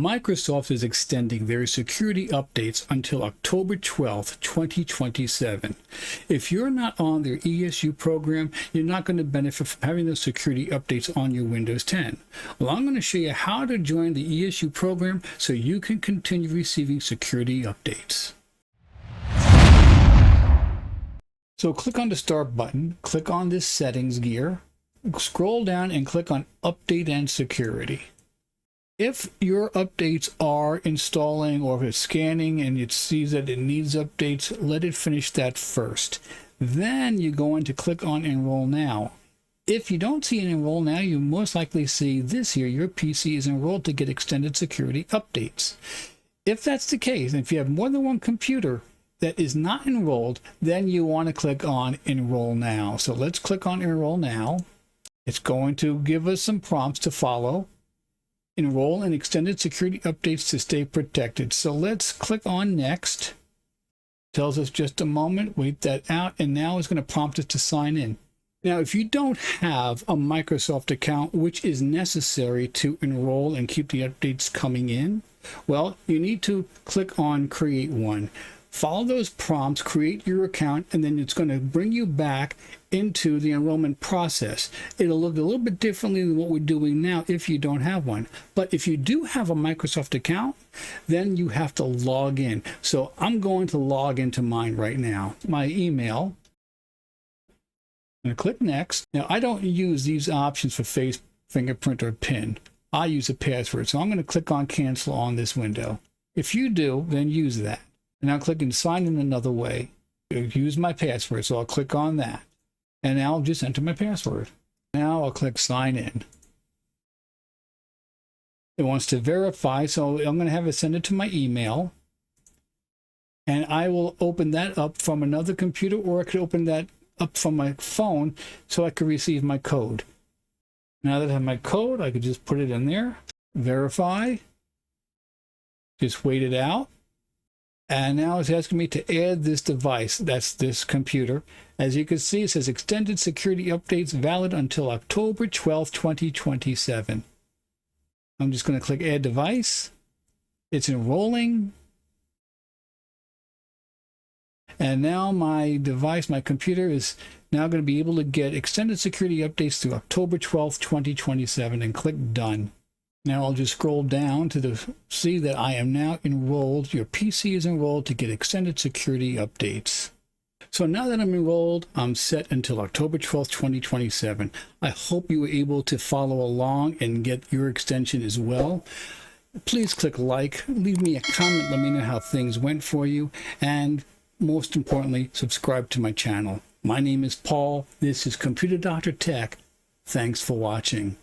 Microsoft is extending their security updates until October 12th, 2027. If you're not on their ESU program, you're not going to benefit from having those security updates on your Windows 10. Well, I'm going to show you how to join the ESU program so you can continue receiving security updates. So click on the Start button, click on this Settings gear, scroll down and click on Update and Security. If your updates are installing or if it's scanning and it sees that it needs updates, let it finish that first. Then you're going to click on Enroll Now. If you don't see an Enroll Now, you most likely see this here. Your PC is enrolled to get extended security updates. If that's the case, and if you have more than one computer that is not enrolled, then you want to click on Enroll Now. So let's click on Enroll Now. It's going to give us some prompts to follow. Enroll in extended security updates to stay protected. So let's click on Next. Tells us just a moment, wait that out, and now it's going to prompt us to sign in. Now, if you don't have a Microsoft account, which is necessary to enroll and keep the updates coming in, well, you need to click on Create One. Follow those prompts, create your account, and then it's going to bring you back into the enrollment process. It'll look a little bit differently than what we're doing now if you don't have one. But if you do have a Microsoft account, then you have to log in. So I'm going to log into mine right now. My email. I'm going to click Next. Now, I don't use these options for face, fingerprint, or PIN. I use a password. So I'm going to click on Cancel on this window. If you do, then use that. And I'll click and sign in another way. Use my password, so I'll click on that. And now I'll just enter my password. Now I'll click Sign In. It wants to verify, so I'm going to have it send it to my email. And I will open that up from another computer, or I could open that up from my phone so I could receive my code. Now that I have my code, I could just put it in there. Verify. Just wait it out. And now it's asking me to add this device. That's this computer. As you can see, it says extended security updates valid until October 12th, 2027. I'm just going to click Add Device. It's enrolling. And now my device, my computer, is now going to be able to get extended security updates through October 12th, 2027, and click Done. Now I'll just scroll down to see that I am now enrolled. Your PC is enrolled to get extended security updates. So now that I'm enrolled, I'm set until October 12th, 2027. I hope you were able to follow along and get your extension as well. Please click like, leave me a comment, let me know how things went for you, and most importantly, subscribe to my channel. My name is Paul. This is Computer Doctor Tech. Thanks for watching.